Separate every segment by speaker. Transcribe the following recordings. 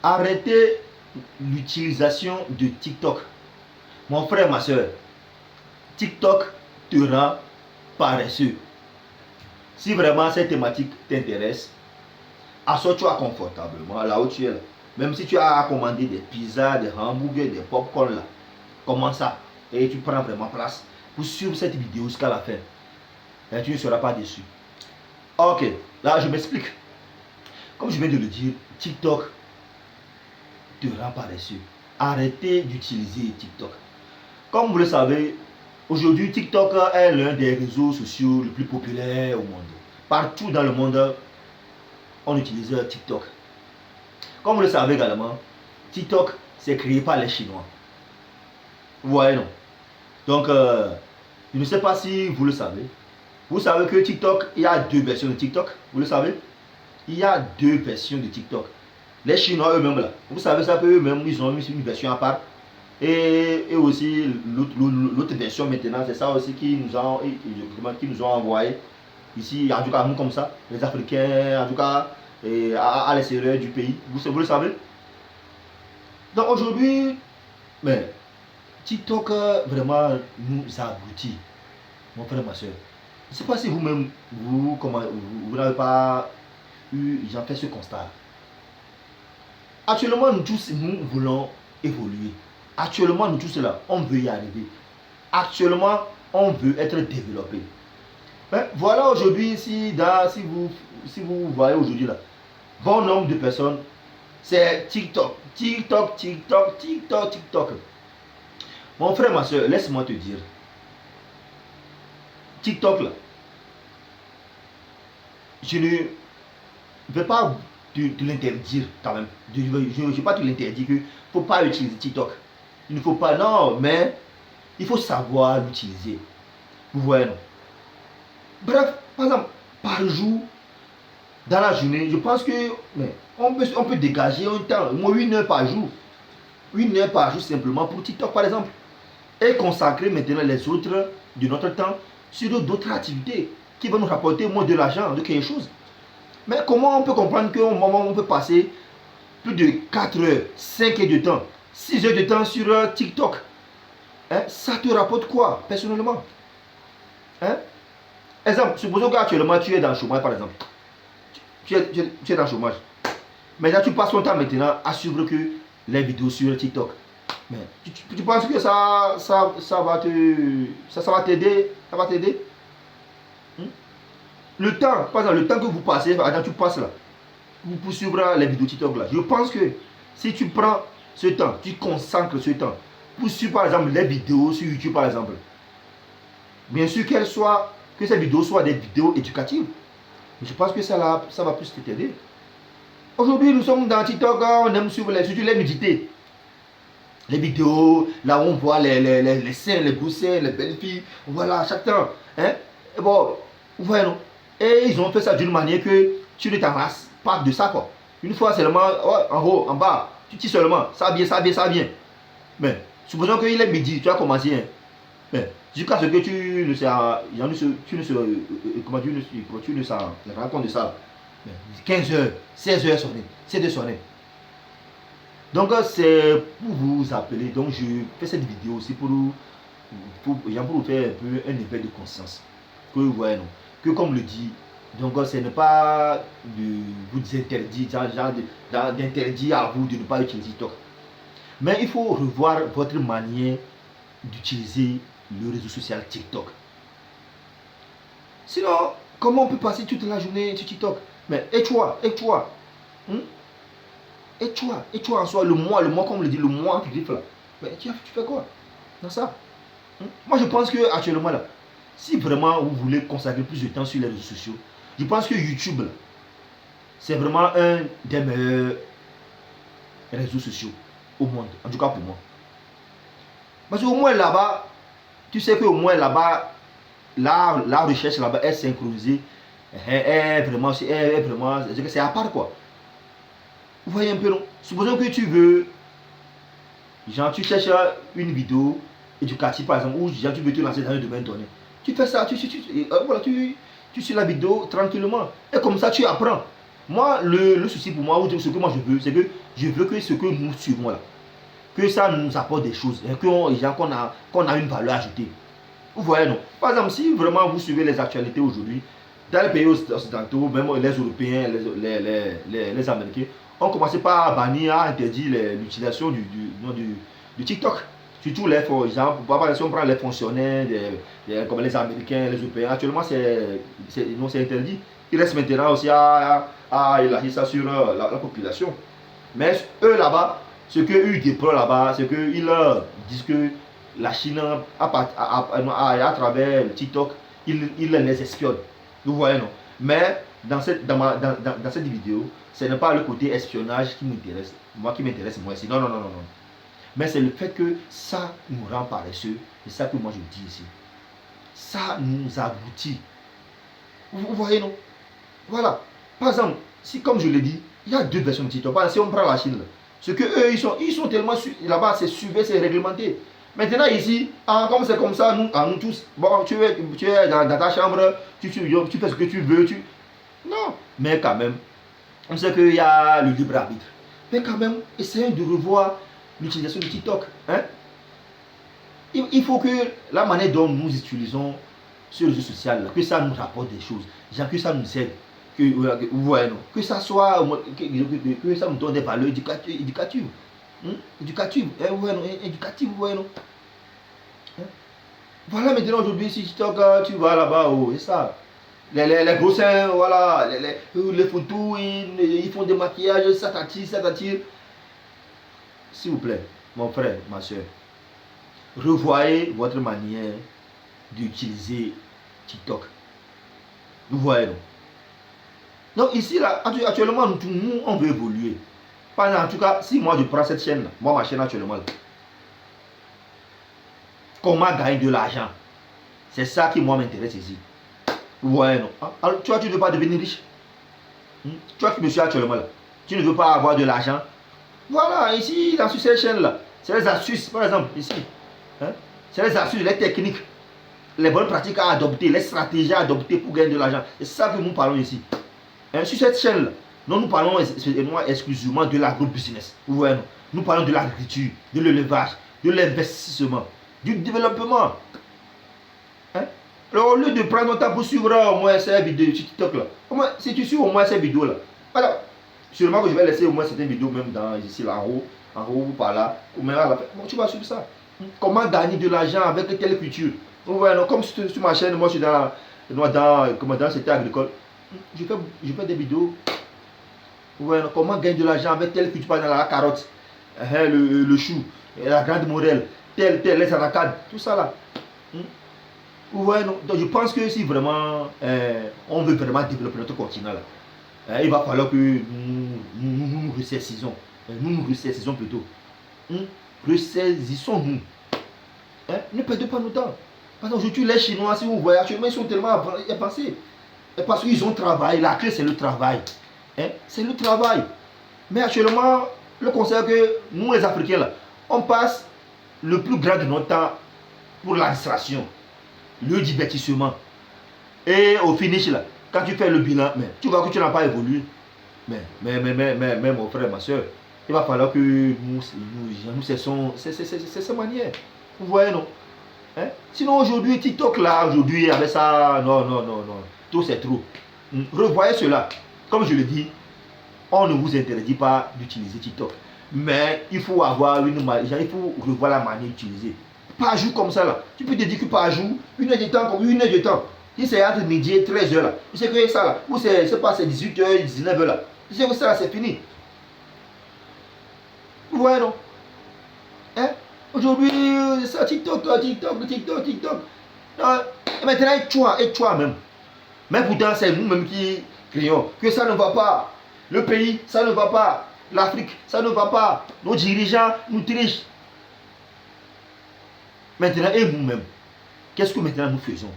Speaker 1: arrêtez l'utilisation de TikTok. Mon frère, ma soeur, TikTok te rend paresseux. Si vraiment cette thématique t'intéresse, assois-toi confortablement là où tu es là. Même si tu as commandé des pizzas, des hamburgers, des popcorn là, commence ça. Et tu prends vraiment place pour suivre cette vidéo jusqu'à la fin. Et tu ne seras pas déçu. Ok, là je m'explique. Comme je viens de le dire, TikTok te rend paresseux. Arrêtez d'utiliser TikTok. Comme vous le savez, aujourd'hui TikTok est l'un des réseaux sociaux les plus populaires au monde. Partout dans le monde, on utilise TikTok. Comme vous le savez également, TikTok c'est créé par les Chinois. Vous voyez non? Donc, je ne sais pas si vous le savez. Vous savez que TikTok, il y a deux versions de TikTok. Vous le savez? Il y a deux versions de TikTok. Les Chinois eux-mêmes là, vous savez ça qu'eux-mêmes ils ont mis une version à part. Et aussi l'autre version maintenant, c'est ça aussi qui nous ont envoyé ici, en tout cas nous comme ça, les Africains, en tout cas à l'extérieur du pays. Vous le savez? Donc aujourd'hui, mais TikTok vraiment nous abrutit, mon frère, ma soeur. Je ne sais pas si vous-même, vous n'avez pas fait ce constat. Actuellement, nous tous, nous voulons évoluer. Actuellement, nous tous là, on veut y arriver. Actuellement, on veut être développé. Ben, voilà aujourd'hui, si vous voyez aujourd'hui là, bon nombre de personnes, c'est TikTok, TikTok, TikTok, TikTok, TikTok. Mon frère, ma soeur, laisse-moi te dire, TikTok là, je ne vais pas te l'interdire quand même. Je ne vais pas te l'interdire qu'il ne faut pas utiliser TikTok. Il ne faut pas, non, mais il faut savoir l'utiliser. Vous voyez, non? Bref, par exemple, par jour, dans la journée, je pense que on peut dégager un temps, au moins 1 heure par jour. 1 heure par jour simplement pour TikTok par exemple. Et consacrer maintenant les autres de notre temps sur d'autres activités qui vont nous rapporter moins de l'argent, de quelque chose. Mais comment on peut comprendre qu'au moment où on peut passer plus de 4 heures, 5 heures de temps, 6 heures de temps sur TikTok, hein? Ça te rapporte quoi personnellement? Hein? Exemple, supposons qu'actuellement tu es dans le chômage par exemple. Tu es dans le chômage. Maintenant tu passes ton temps maintenant à suivre que les vidéos sur TikTok. Mais tu penses que ça va t'aider? Ça va t'aider? Le temps, par exemple, le temps que vous passez, tu passes là, pour suivre les vidéos TikTok là. Je pense que si tu prends ce temps, tu consacres ce temps pour suivre par exemple les vidéos sur YouTube par exemple. Bien sûr que ces vidéos soient des vidéos éducatives. Je pense que ça va plus t'aider. Aujourd'hui, nous sommes dans TikTok, on aime suivre surtout les nudités. Les vidéos, là où on voit les seins, les beaux seins, les belles filles. Voilà, chaque temps. Hein? Et bon, vous voyez, non? Et ils ont fait ça d'une manière que tu ne t'embrasses pas de ça, quoi. Une fois seulement, en haut, en bas, tu dis seulement, ça vient, ça vient, ça vient. Mais, supposons qu'il est midi, tu as commencé, hein. Mais, jusqu'à ce que tu ne sais, tu ne sais, raconte de ça. Mais 15 heures, 16 heures sonner, 7 heures sonner. Donc, c'est pour vous appeler. Donc, je fais cette vidéo aussi pour vous faire un peu un éveil de conscience. Que vous voyez, non? Que comme le dit, donc ce n'est pas de vous interdire, d'interdire à vous de ne pas utiliser TikTok. Mais il faut revoir votre manière d'utiliser le réseau social TikTok. Sinon, comment on peut passer toute la journée sur TikTok? Mais et toi en soi, le mois, comme on le dit, le mois qui griffe là. Mais tu fais quoi dans ça? Moi je pense que actuellement là, si vraiment vous voulez consacrer plus de temps sur les réseaux sociaux, je pense que YouTube c'est vraiment un des meilleurs réseaux sociaux au monde, en tout cas pour moi. Parce qu'au moins là-bas, tu sais qu'au moins là-bas, la recherche là-bas est synchronisée, est vraiment, c'est à part quoi. Vous voyez un peu, non? Supposons que tu veux, genre tu cherches une vidéo éducative par exemple, ou genre tu veux te lancer dans un domaine donné. Tu fais ça, voilà, tu suis la vidéo tranquillement. Et comme ça tu apprends. Moi, le souci pour moi, ou ce que moi je veux, c'est que je veux que ce que nous suivons là, que ça nous apporte des choses, qu'on a une valeur ajoutée. Vous voyez, non? Par exemple, si vraiment vous suivez les actualités aujourd'hui, dans les pays occidentaux, même les Européens, les Américains, ont commencé par bannir, à interdire l'utilisation du TikTok. Surtout les gens, si on prend les fonctionnaires, comme les Américains, les Européens, actuellement c'est interdit. Il reste maintenant aussi à élargir ça sur la population. Mais eux là-bas, ce qu'eux déplorent là-bas, c'est qu'ils disent que la Chine, à travers le TikTok, ils les espionnent. Vous voyez, non? Mais dans cette vidéo, ce n'est pas le côté espionnage qui m'intéresse. Moi qui m'intéresse, moi, c'est non, non, non, non, non. Mais c'est le fait que ça nous rend paresseux. C'est ça que moi je dis ici. Ça nous aboutit. Vous voyez, non? Voilà. Par exemple, si comme je l'ai dit, il y a deux versions de TikTok. Par exemple, si on prend la Chine, ce que eux, ils sont tellement là-bas, c'est suivi, c'est réglementé. Maintenant ici, comme c'est comme ça, nous tous, bon, tu es dans ta chambre, tu fais ce que tu veux, non, mais quand même, on sait qu'il y a le libre arbitre. Mais quand même, essayons de revoir l'utilisation de TikTok. Hein? Il faut que la manière dont nous utilisons ce réseau social, que ça nous rapporte des choses, que ça nous aide, que ça soit, que ça nous donne des valeurs éducatives. Éducatives, éducatives, vous voyez, non? Voilà, maintenant aujourd'hui, si TikTok, tu vas là-bas, oh, c'est ça. Les gros seins, voilà, les photos, ils font des maquillages, ça t'attire, ça t'attire. S'il vous plaît, mon frère, ma soeur, revoyez votre manière d'utiliser TikTok. Vous voyez, non? Donc ici, là, actuellement, nous, on veut évoluer. En tout cas, si moi je prends cette chaîne, moi ma chaîne actuellement, là, comment gagner de l'argent? C'est ça qui moi m'intéresse ici. Vous voyez, non? Alors, tu ne veux pas devenir riche? Toi qui me suis actuellement là, tu ne veux pas avoir de l'argent? Voilà, ici, dans cette chaîne-là, c'est les astuces, par exemple, ici. Hein? C'est les astuces, les techniques, les bonnes pratiques à adopter, les stratégies à adopter pour gagner de l'argent. C'est ça que nous parlons ici. Hein? Sur cette chaîne-là, nous parlons exclusivement de l'agro-business. Vous voyez, non? Nous parlons de l'agriculture, de l'élevage, de l'investissement, du développement. Hein? Alors, au lieu de prendre ton temps pour suivre au moins ces vidéos sur TikTok, là, si tu suis au moins ces vidéos-là, voilà, sûrement que je vais laisser au moins certaines vidéos, même dans, ici, là, en haut ou par là, ou même à la fin. Bon, tu vas suivre ça. Comment gagner de l'argent avec telle culture? Vous voyez, non? Comme sur ma chaîne, moi je suis dans le secteur agricole. Je fais des vidéos. Vous voyez, non? Comment gagner de l'argent avec telle culture, par exemple la carotte, le chou, la grande morelle, les aracades, tout ça là. Vous voyez, non? Donc je pense que si vraiment on veut vraiment développer notre continent là, il va falloir que nous ressaisissons. Nous ressaisissons plutôt. Ressaisissons-nous. Ne perdez pas notre temps. Parce qu'aujourd'hui, les Chinois, si vous voyez, actuellement, ils sont tellement avancés. Parce qu'ils ont travaillé. La clé, c'est le travail. C'est le travail. Mais actuellement, le conseil que nous, les Africains, là, on passe le plus grand de notre temps pour la distraction, le divertissement. Et au finish, là, quand tu fais le bilan, mais tu vois que tu n'as pas évolué. Mais mon frère, ma soeur, il va falloir que nous cessons ces manières. Vous voyez, non? Sinon, aujourd'hui, TikTok, là, aujourd'hui, avec ça, non, non, non, non. Tout, c'est trop. Revoyez cela. Comme je le dis, on ne vous interdit pas d'utiliser TikTok. Mais il faut avoir il faut revoir la manière d'utiliser. Par jour comme ça, là. Tu peux te dire que par jour, une heure de temps, comme une heure de temps. Si c'est entre midi et 13h, là. Tu sais que ça, là. Ou c'est 18h, 19h, là. Tu sais que ça, là, c'est fini. Vous voyez, non? Aujourd'hui, ça, TikTok. Et maintenant, et toi même. Mais pourtant, c'est nous-mêmes qui crions que ça ne va pas. Le pays, ça ne va pas. L'Afrique, ça ne va pas. Nos dirigeants nous trichent. Maintenant, et nous-mêmes, qu'est-ce que maintenant nous faisons?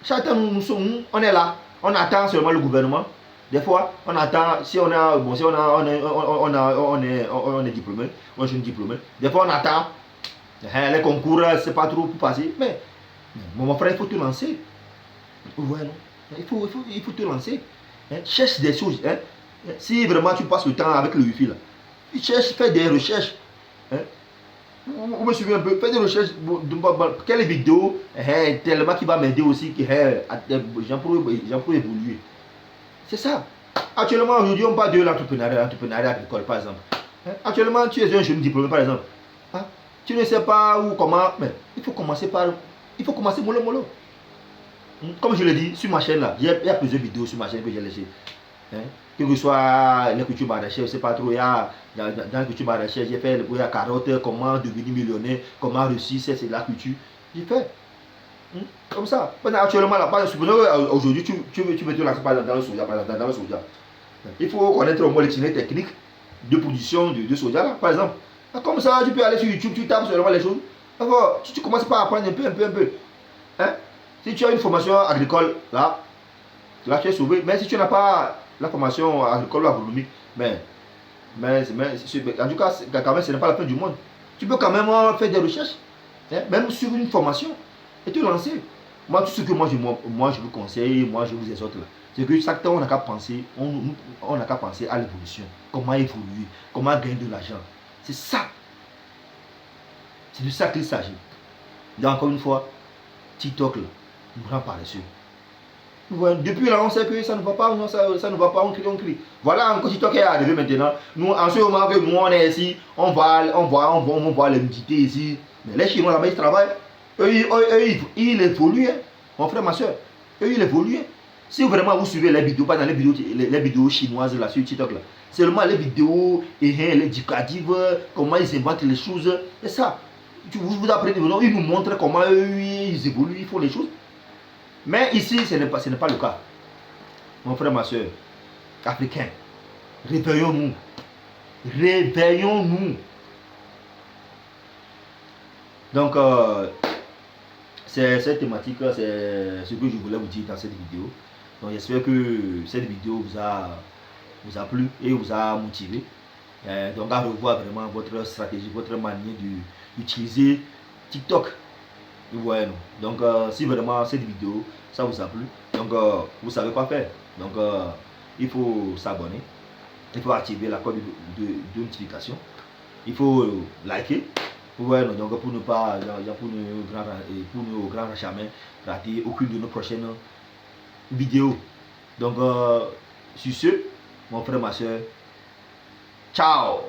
Speaker 1: Chacun nous sommes, on est là. On attend seulement le gouvernement. Des fois, on attend, si on est diplômé, moi je suis diplômé. Des fois, on attend. Les concours, c'est pas trop pour passer. Mais, mon frère, il faut te lancer. Vous voyez, non? Il faut te lancer. cherche des choses. Si vraiment tu passes le temps avec le wifi là, cherche, fais des recherches. Vous me suivez un peu, fais des recherches. Quelle vidéo tellement qui va m'aider aussi, que j'en peux évoluer. C'est ça. Actuellement, aujourd'hui, on parle de l'entrepreneuriat agricole, par exemple. Actuellement, tu es un jeune diplômé, par exemple. Tu ne sais pas où, comment, mais il faut commencer mollo mollo. Comme je l'ai dit, sur ma chaîne là, il y a plusieurs vidéos sur ma chaîne que j'ai laissées. Que ce soit les cultures maraîchères, je ne sais pas trop, dans la culture maraîchère, j'ai fait la carotte, comment devenir millionnaire, comment réussir, c'est la culture. J'ai fait. Comme ça. Actuellement, là, aujourd'hui, tu veux te lancer dans le soja, par exemple, dans le soja. Il faut connaître au moins les techniques de production de soja, là, par exemple. Comme ça, tu peux aller sur YouTube, tu tapes seulement les choses. D'abord, si tu commences par apprendre un peu. Si tu as une formation agricole, là tu es sauvé. Mais si tu n'as pas la formation agricole ou agronomique, en tout cas, quand même, ce n'est pas la fin du monde. Tu peux quand même faire des recherches, même sur une formation, et te lancer. Moi, tout ce que moi je vous conseille, moi je vous exhorte là, c'est que chaque temps on n'a qu'à penser, on n'a qu'à penser à l'évolution, comment évoluer, comment gagner de l'argent. C'est ça. C'est de ça qu'il s'agit. Donc encore une fois, TikTok là, nous rend paresseux. Depuis là, on sait que ça ne va pas, ça ne va pas, on crie. Voilà encore TikTok est arrivé maintenant. Nous, en ce moment que nous on est ici, on voit l'humidité ici. Mais les Chinois là-bas, ils travaillent. Eux, ils évoluent, mon frère, ma soeur. Eux, ils évoluent. Si vraiment vous suivez les vidéos, pas dans les vidéos chinoises là sur TikTok là, seulement les vidéos éducatives, comment ils inventent les choses, et ça. Vous apprenez, ils nous montrent comment eux, ils évoluent, ils font les choses. Mais ici, ce n'est pas le cas. Mon frère, ma soeur, africains, réveillons-nous. Réveillons-nous. Donc, cette thématique, c'est ce que je voulais vous dire dans cette vidéo. Donc, j'espère que cette vidéo vous a plu et vous a motivé. Donc, à revoir vraiment votre stratégie, votre manière d'utiliser TikTok. Vous voyez, non? Donc, si vraiment cette vidéo, ça vous a plu, donc vous savez quoi faire. Donc, il faut s'abonner, il faut activer la code de notification, il faut liker. Vous voyez, non? Donc, pour ne grand jamais rater aucune de nos prochaines vidéos. Donc, sur ce, mon frère, ma soeur, ciao!